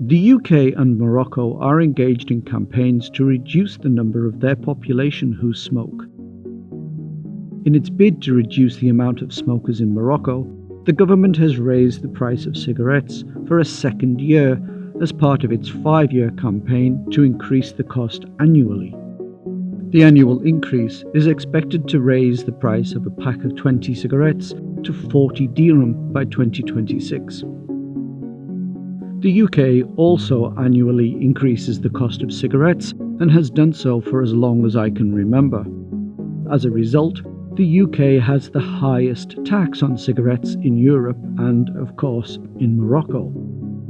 The UK and Morocco are engaged in campaigns to reduce the number of their population who smoke. In its bid to reduce the amount of smokers in Morocco, the government has raised the price of cigarettes for a second year as part of its 5-year campaign to increase the cost annually. The annual increase is expected to raise the price of a pack of 20 cigarettes to 40 dirham by 2026. The UK also annually increases the cost of cigarettes and has done so for as long as I can remember. As a result, the UK has the highest tax on cigarettes in Europe and, of course, in Morocco.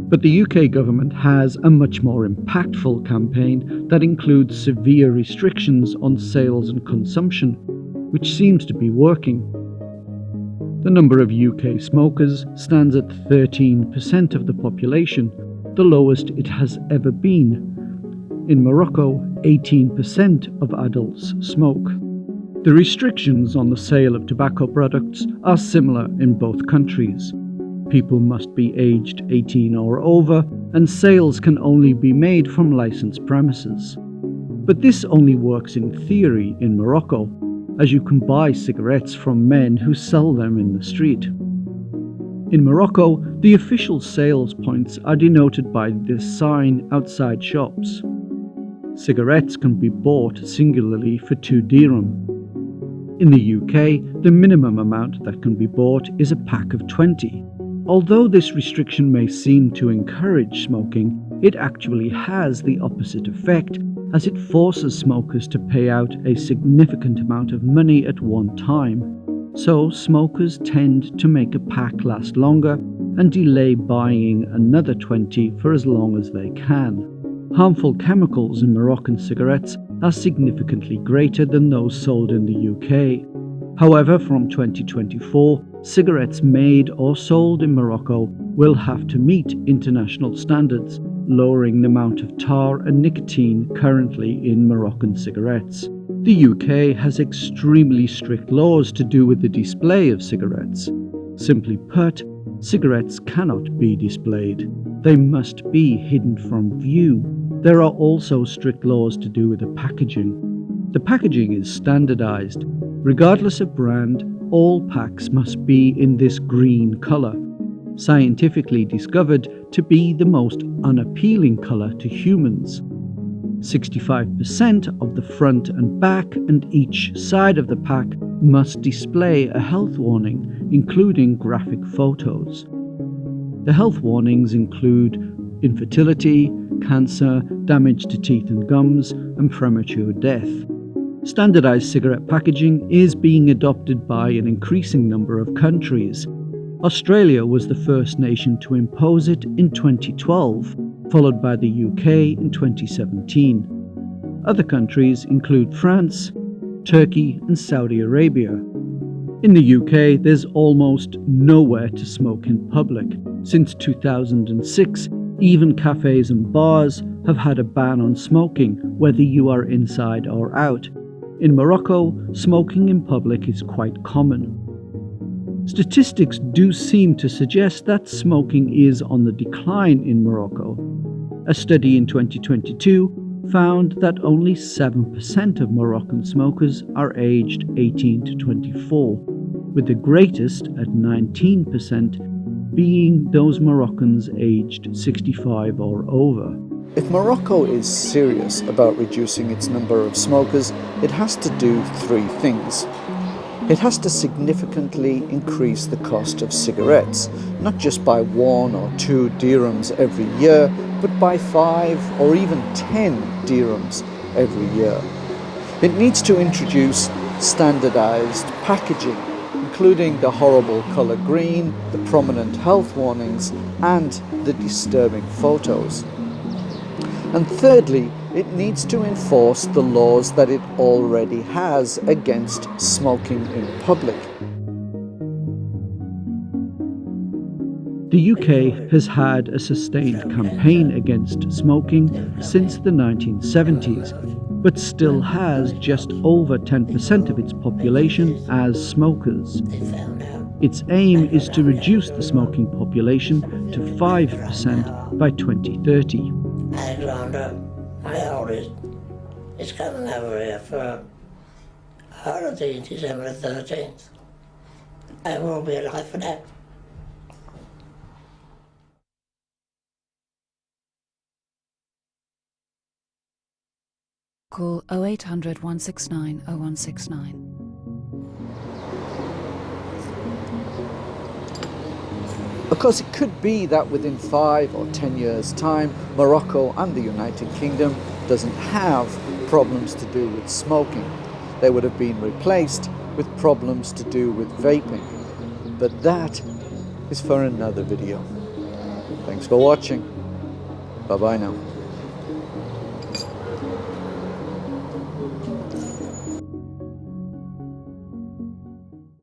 But the UK government has a much more impactful campaign that includes severe restrictions on sales and consumption, which seems to be working. The number of UK smokers stands at 13% of the population, the lowest it has ever been. In Morocco, 18% of adults smoke. The restrictions on the sale of tobacco products are similar in both countries. People must be aged 18 or over, and sales can only be made from licensed premises. But this only works in theory in Morocco, as you can buy cigarettes from men who sell them in the street. In Morocco, the official sales points are denoted by this sign outside shops. Cigarettes can be bought singularly for 2 dirham. In the UK, the minimum amount that can be bought is a pack of 20. Although this restriction may seem to encourage smoking, it actually has the opposite effect, as it forces smokers to pay out a significant amount of money at one time. So smokers tend to make a pack last longer and delay buying another 20 for as long as they can. Harmful chemicals in Moroccan cigarettes are significantly greater than those sold in the UK. However, from 2024, cigarettes made or sold in Morocco will have to meet international standards, lowering the amount of tar and nicotine currently in Moroccan cigarettes. The UK has extremely strict laws to do with the display of cigarettes. Simply put, cigarettes cannot be displayed. They must be hidden from view. There are also strict laws to do with the packaging. The packaging is standardized. Regardless of brand, all packs must be in this green color, scientifically discovered to be the most unappealing color to humans. 65% of the front and back and each side of the pack must display a health warning, including graphic photos. The health warnings include infertility, cancer, damage to teeth and gums, and premature death. Standardized cigarette packaging is being adopted by an increasing number of countries. Australia was the first nation to impose it in 2012, followed by the UK in 2017. Other countries include France, Turkey, and Saudi Arabia. In the UK, there's almost nowhere to smoke in public. Since 2006, even cafes and bars have had a ban on smoking, whether you are inside or out. In Morocco, smoking in public is quite common. Statistics do seem to suggest that smoking is on the decline in Morocco. A study in 2022 found that only 7% of Moroccan smokers are aged 18 to 24, with the greatest at 19% being those Moroccans aged 65 or over. If Morocco is serious about reducing its number of smokers, it has to do 3 things. It has to significantly increase the cost of cigarettes, not just by 1 or 2 dirhams every year, but by 5 or even 10 dirhams every year. It needs to introduce standardized packaging, including the horrible color green, the prominent health warnings, and the disturbing photos. And thirdly, it needs to enforce the laws that it already has against smoking in public. The UK has had a sustained campaign against smoking since the 1970s, but still has just over 10% of its population as smokers. Its aim is to reduce the smoking population to 5% by 2030. Alexander, my oldest, is coming over here for holiday December 13th. I will be alive for that. Call 0800 169 0169. Of course, it could be that within 5 or 10 years' time, Morocco and the United Kingdom doesn't have problems to do with smoking. They would have been replaced with problems to do with vaping. But that is for another video. Thanks for watching. Bye-bye now.